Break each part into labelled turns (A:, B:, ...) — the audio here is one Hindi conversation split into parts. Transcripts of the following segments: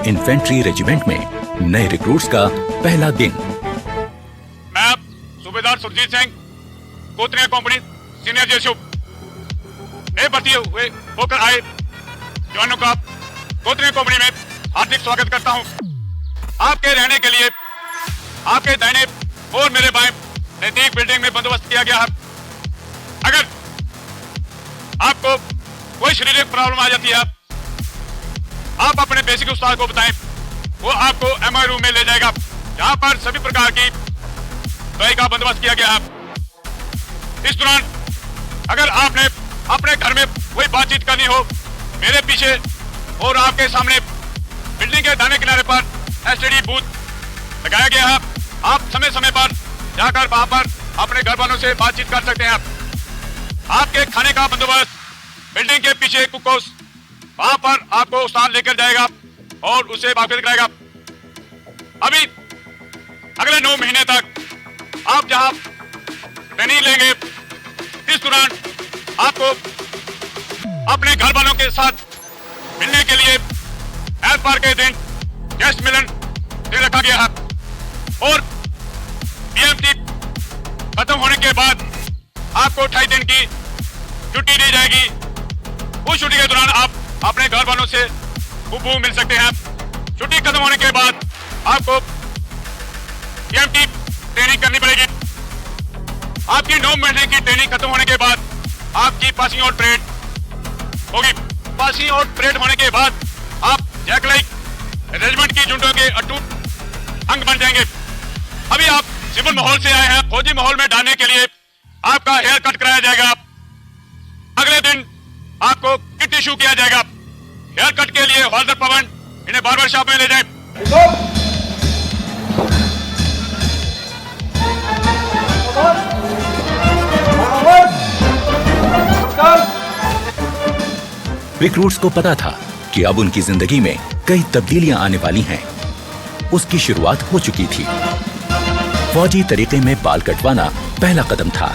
A: इन्फेंट्री रेजिमेंट में नए रिक्रूट्स का पहला दिन।
B: मैं सूबेदार सुरजीत सिंह, कोतरिया कंपनी सीनियर जेशुप, नए भर्ती हुए होकर आए जवानों का कोतरिया कंपनी में हार्दिक स्वागत करता हूं। आपके रहने के लिए आपके दाहिने और मेरे बाएं नजदीक बिल्डिंग में बंदोबस्त किया गया है। अगर आपको कोई शारीरिक प्रॉब्लम आ जाती है, आप अपने बेसिक उस्ताद को बताएं, वो आपको एमआई रूम में ले जाएगा, जहां पर सभी प्रकार की दवाई का बंदोबस्त किया गया है। इस दौरान अगर आपने अपने घर में कोई बातचीत करनी हो, मेरे पीछे और आपके सामने बिल्डिंग के दाहिने किनारे पर एसटीडी बूथ लगाया गया है। आप समय समय पर जाकर वहां पर अपने घर वालों से बातचीत कर सकते हैं। आपके खाने का बंदोबस्त बिल्डिंग के पीछे कुक हाउस, वहां पर आपको उस्ताद लेकर जाएगा और उसे वाकिफ कराएगा। अभी अगले 9 महीने तक आप जहां ट्रेनिंग लेंगे, इस दौरान आपको अपने घर वालों के साथ मिलने के लिए एतवार के दिन गेस्ट मिलन दिन रखा गया है और बीएमटी खत्म होने के बाद आपको 28 दिन की छुट्टी दी जाएगी। उस छुट्टी के दौरान आप अपने घर वालों से खूब मिल सकते हैं। छुट्टी खत्म होने के बाद आपको बीएमटी ट्रेनिंग करनी पड़ेगी। आपकी 9 महीने की ट्रेनिंग खत्म होने के बाद आपकी पासिंग आउट परेड होगी। पासिंग आउट परेड होने के बाद आप जैकलाइक रेजिमेंट की जुंटों के अटूट अंग बन जाएंगे। अभी आप सिविल माहौल से आए हैं, फौजी माहौल में डालने के लिए आपका हेयर कट कराया जाएगा। अगले दिन आपको किट इशू किया जाएगा। हेयर कट के लिए हवलदार पवन इन्हें बार्बर शॉप में ले जाए।
A: रिक्रूट्स को पता था कि अब उनकी जिंदगी में कई तब्दीलियां आने वाली हैं। उसकी शुरुआत हो चुकी थी। फौजी तरीके में बाल कटवाना पहला कदम था।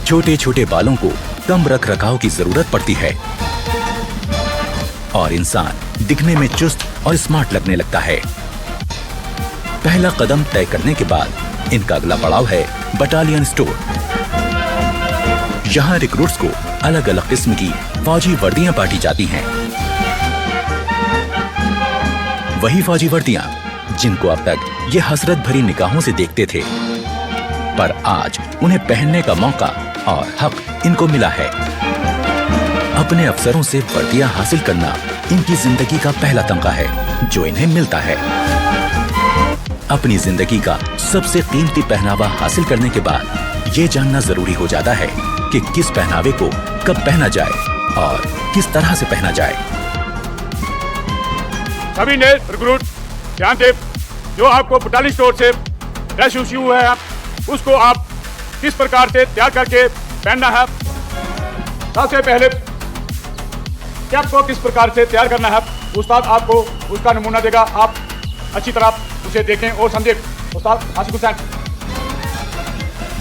A: छोटे छोटे बालों को कम रख रखाव की जरूरत पड़ती है और इंसान दिखने में चुस्त और स्मार्ट लगने लगता है। पहला कदम तय करने के बाद इनका अगला पड़ाव है बटालियन स्टोर। यहाँ रिक्रूट्स को अलग अलग किस्म की फौजी वर्दियां बांटी जाती हैं। वही फौजी वर्दियां जिनको अब तक ये हसरत भरी निगाहों से देखते थे, पर आज उन्हें पहनने का मौका और हक इनको मिला है। अपने अफसरों से वर्दियां हासिल करना इनकी जिंदगी का पहला तमगा है जो इन्हें मिलता है। अपनी जिंदगी का सबसे कीमती पहनावा हासिल करने के बाद ये जानना जरूरी हो जाता है कि किस पहनावे को कब पहना जाए और किस तरह से पहना जाए।
B: सभी नए रिक्रूट ध्यान दें, जो आपको बटालियन स्टोर से ड्रेस इशू हुआ है, उसको आप किस प्रकार से तैयार करके पहनना है। सबसे पहले कैप को किस प्रकार से तैयार करना है, उस्ताद आपको उसका नमूना देगा। आप अच्छी तरह उसे देखें और समझें। उस्ताद आशिक हुसैन।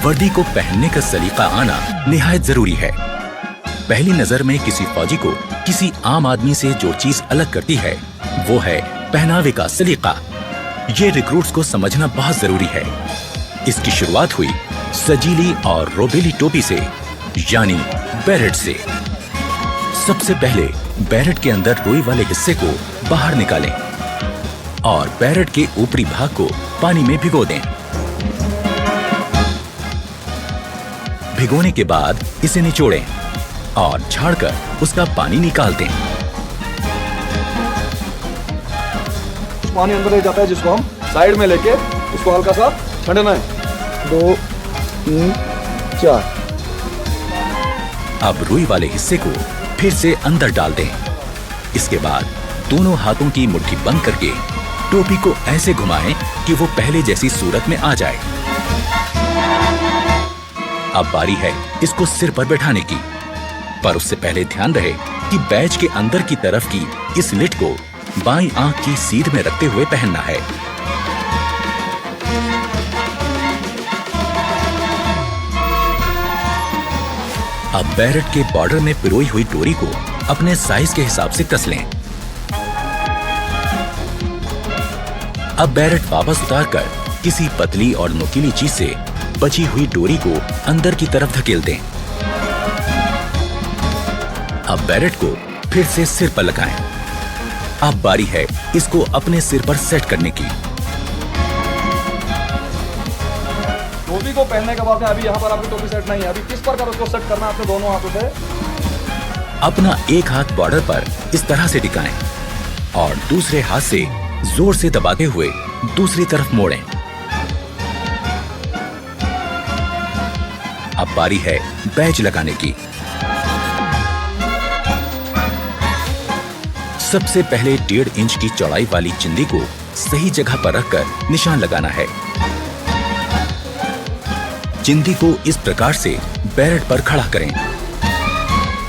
A: वर्दी को पहनने का सलीका आना निहायत जरूरी है। पहली नजर में किसी फौजी को किसी आम आदमी से जो चीज अलग करती है वो है पहनावे का सलीका। ये रिक्रूट्स को समझना बहुत जरूरी है। इसकी शुरुआत हुई सजीली और रोबेली टोपी से, यानी बैरेट से। सबसे पहले बैरेट के अंदर रुई वाले हिस्से को बाहर निकालें और बैरेट के ऊपरी भाग को पानी में भिगो दें। भिगोने के बाद इसे निचोड़ें और झाड़कर उसका पानी निकाल दें।
C: पानी अंदर ले जाता है, जिसको हम साइड में लेके उसको हल्का सा छंडना है। 2 3 4।
A: अब रुई वाले हिस्से को फिर से अंदर डाल दें। इसके बाद दोनों हाथों की मुट्ठी बंद करके टोपी को ऐसे घुमाएं कि वो पहले जैसी सूरत में आ जाए। अब बारी है इसको सिर पर बैठाने की, पर उससे पहले ध्यान रहे कि बैज के अंदर की तरफ की इस लिट को बाईं आंख की सीध में रखते हुए पहनना है। अब बैरेट के बॉर्डर में पिरोई हुई डोरी को अपने साइज के हिसाब से कस लें। अब बैरेट वापस उतारकर किसी पतली और नुकीली चीज से बची हुई डोरी को अंदर की तरफ धकेल दें। अब बैरेट को फिर से सिर पर लगाएं। अब बारी है इसको अपने सिर पर सेट करने की।
C: टोपी को पहनने के बाद में अभी यहाँ पर आपकी टोपी सेट नहीं है, अभी किस प्रकार उसको सेट करना है आपने दोनों हाथों से।
A: अपना एक हाथ बॉर्डर पर इस तरह से टिकाएं और दूसरे हाथ से जोर से दबाते हुए दूसरी तरफ मोड़ें। अब बारी है बैज लगाने की। सबसे पहले 1.5 इंच की चौड़ाई वाली चिंदी को सही जगह पर रखकर निशान लगाना है। चिंदी को इस प्रकार से बैरेट पर खड़ा करें।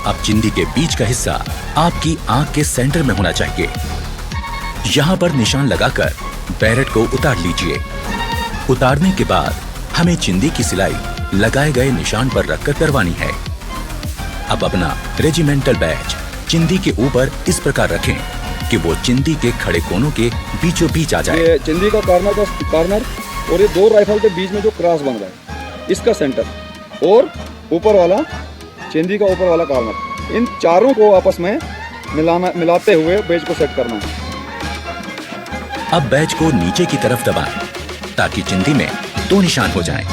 A: अब चिंदी के बीच का हिस्सा आपकी आंख के सेंटर में होना चाहिए। यहाँ पर निशान लगाकर बैरेट को उतार लीजिए। उतारने के बाद हमें चिंदी की सिलाई लगाए गए निशान पर रखकर करवानी है। अब अपना रेजिमेंटल बैज चिंदी के ऊपर इस प्रकार रखें कि वो चिंदी के खड़े कोनों के बीचों बीच आ जाए।
C: ये चिंदी का कॉर्नर और ये दो राइफल के बीच में जो क्रॉस बन रहा है इसका सेंटर और ऊपर वाला चिंदी का ऊपर वाला कॉर्नर, इन चारों को आपस में मिलाते हुए बैज को सेट करना है।
A: अब बैज को नीचे की तरफ दबाएं ताकि चिंदी में 2 निशान हो जाएं।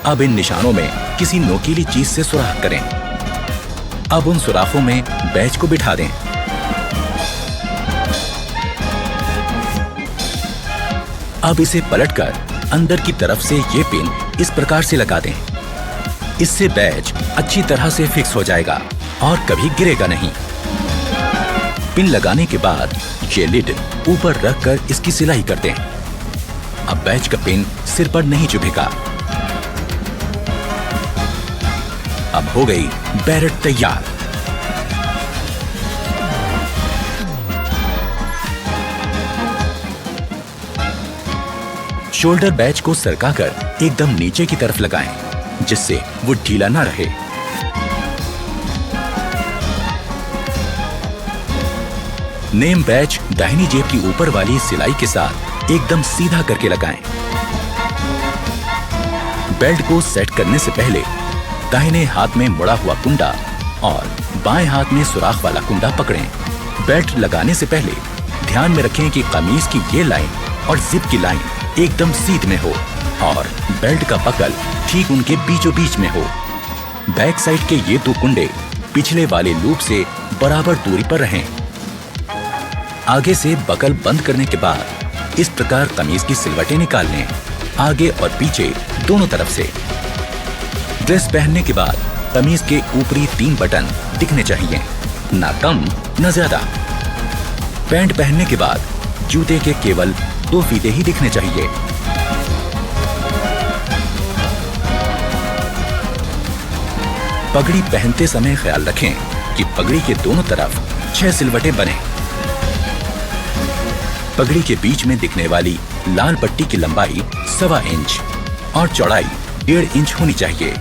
A: अब इन निशानों में किसी नोकीली चीज से सुराख करें। अब उन सुराखों में बैज को बिठा दें। अब इसे पलटकर अंदर की तरफ से ये पिन इस प्रकार से लगा दें। इससे बैज अच्छी तरह से फिक्स हो जाएगा और कभी गिरेगा नहीं। पिन लगाने के बाद ये लिड ऊपर रखकर इसकी सिलाई कर दें। अब बैज का पिन सिर पर नहीं चुभेगा। अब हो गई बैरेट तैयार। शोल्डर बैज को सरकाकर एकदम नीचे की तरफ लगाएं, जिससे वो ढीला ना रहे। नेम बैज दाहिनी जेब की ऊपर वाली सिलाई के साथ एकदम सीधा करके लगाएं। बेल्ट को सेट करने से पहले दाहिने हाथ में मुड़ा हुआ कुंडा और बाएं हाथ में सुराख वाला कुंडा पकड़ें। बेल्ट लगाने से पहले ध्यान में रखें कि कमीज की ये लाइन और जिप की लाइन एकदम सीध में हो और बेल्ट का बकल ठीक उनके बीचों बीच में हो। बैक साइड के ये 2 कुंडे पिछले वाले लूप से बराबर दूरी पर रहें। आगे से बकल बंद करने के बाद इस प्रकार कमीज की सिलवटें निकाल लें, आगे और पीछे दोनों तरफ से। ड्रेस पहनने के बाद कमीज के ऊपरी 3 बटन दिखने चाहिए, ना कम ना ज्यादा। पैंट पहनने के बाद जूते के केवल 2 फीते ही दिखने चाहिए। पगड़ी पहनते समय ख्याल रखें कि पगड़ी के दोनों तरफ 6 सिलवटें बने। पगड़ी के बीच में दिखने वाली लाल पट्टी की लंबाई 1.25 इंच और चौड़ाई 1.5 इंच होनी चाहिए।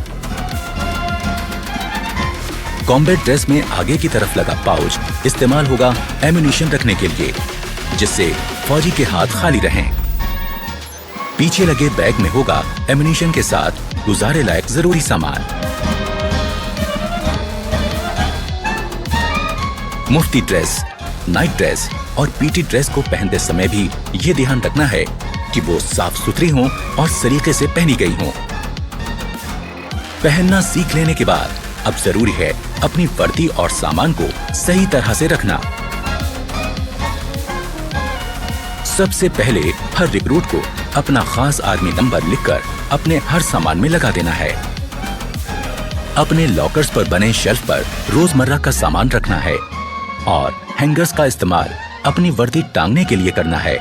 A: कॉम्बैट ड्रेस में आगे की तरफ लगा पाउच इस्तेमाल होगा एम्यूनिशन रखने के लिए, जिससे फौजी के हाथ खाली रहें। पीछे लगे बैग में होगा एम्यूनिशन के साथ गुजारे लायक जरूरी सामान। मुफ्ती ड्रेस, नाइट ड्रेस और पीटी ड्रेस को पहनते समय भी ये ध्यान रखना है कि वो साफ सुथरी हों और सलीके से पहनी गई हों। पहनना सीख लेने के बाद अब जरूरी है अपनी वर्दी और सामान को सही तरह से रखना। सबसे पहले हर रिक्रूट को अपना खास आर्मी नंबर लिखकर अपने हर सामान में लगा देना है। अपने लॉकर्स पर बने शेल्फ पर रोजमर्रा का सामान रखना है और हैंगर्स का इस्तेमाल अपनी वर्दी टांगने के लिए करना है।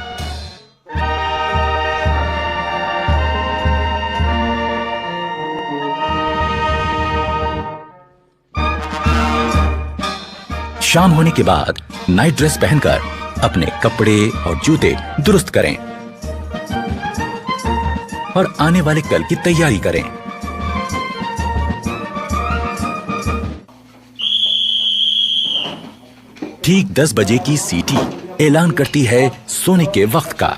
A: शाम होने के बाद नाइट ड्रेस पहनकर अपने कपड़े और जूते दुरुस्त करें और आने वाले कल की तैयारी करें। ठीक 10 बजे की सीटी ऐलान करती है सोने के वक्त का।